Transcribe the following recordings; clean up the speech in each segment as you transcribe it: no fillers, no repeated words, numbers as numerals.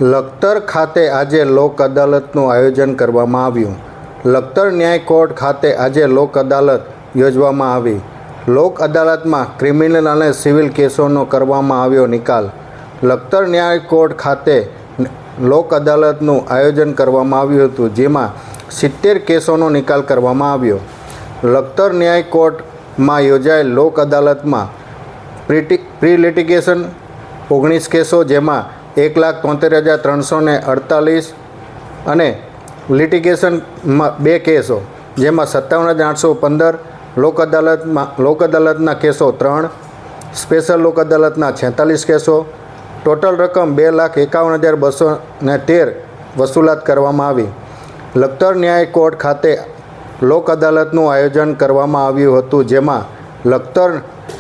લખતર ખાતે આજે લોક અદાલતનું આયોજન કરવામાં આવ્યું. લખતર ન્યાય કોર્ટ ખાતે આજે લોક અદાલત યોજવામાં આવી. લોક અદાલતમાં ક્રિમિનલ અને સિવિલ કેસોનો કરવામાં આવ્યો નિકાલ. લખતર ન્યાય કોર્ટ ખાતે લોક અદાલતનું આયોજન કરવામાં આવ્યું હતું, જેમાં 70 કેસોનો નિકાલ કરવામાં આવ્યો. લખતર ન્યાય કોર્ટમાં યોજાયેલ લોક અદાલતમાં પ્રી લિટિગેશન 19 કેસો, જેમાં 1,73,348 અને લિટિગેશનમાં 2 કેસો, જેમાં 57,815. લોક અદાલતના કેસો 3, સ્પેશિયલ લોક અદાલતના 46 કેસો. ટોટલ રકમ 2,51,213 વસૂલાત કરવામાં આવી. લખતર ન્યાય કોર્ટ ખાતે લોક અદાલતનું આયોજન કરવામાં આવ્યું હતું, જેમાં લખતર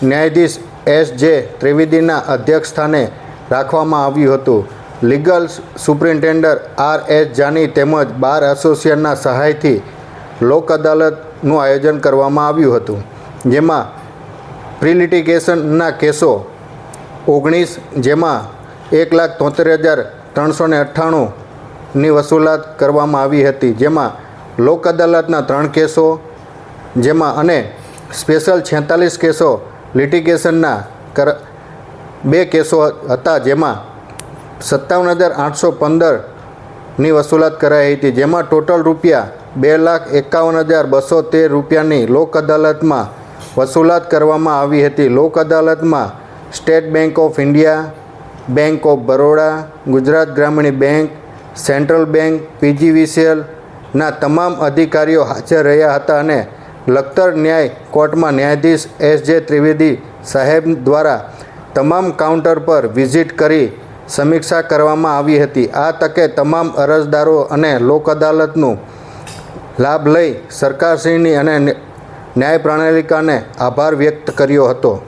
ન્યાયાધીશ S.J. ત્રિવેદીના અધ્યક્ષસ્થાને રાખવામાં આવ્યું હતું. Legal superintendent R.S. જાની તેમજ બાર એસોસિએશનના સહાયથી લોક અદાલતનું આયોજન કરવામાં આવ્યું હતું, જેમાં પ્રિલિટિગેશનના કેસો 19, જેમાં 1,73,398ની વસૂલાત કરવામાં આવી હતી, જેમાં લોક અદાલતના 3 કેસો, જેમાં અને સ્પેશિયલ 46 કેસો લિટિગેશનના 2 કેસો હતા, જેમાં 57,815ની વસૂલાત કરાઈ હતી, જેમાં ટોટલ રૂપિયા 2,51,213 રૂપિયાની લોક અદાલતમાં વસૂલાત કરવામાં આવી હતી. લોક અદાલતમાં state bank of India, bank of Baroda, Gujarat ગ્રામીણ બેંક, સેન્ટ્રલ બેંક, PGVCLના તમામ અધિકારીઓ હાજર રહ્યા હતા અને લખતર ન્યાય કોર્ટમાં ન્યાયાધીશ S.J. ત્રિવેદી સાહેબ દ્વારા તમામ કાઉન્ટર પર વિઝિટ કરી સમીક્ષા કરવામાં આવી હતી. આ તકે તમામ અરજદારો અને લોક અદાલતનું લાભ લઈ સરકારશ્રીની અને ન્યાય પ્રણાલિકાને આભાર વ્યક્ત કર્યો હતો.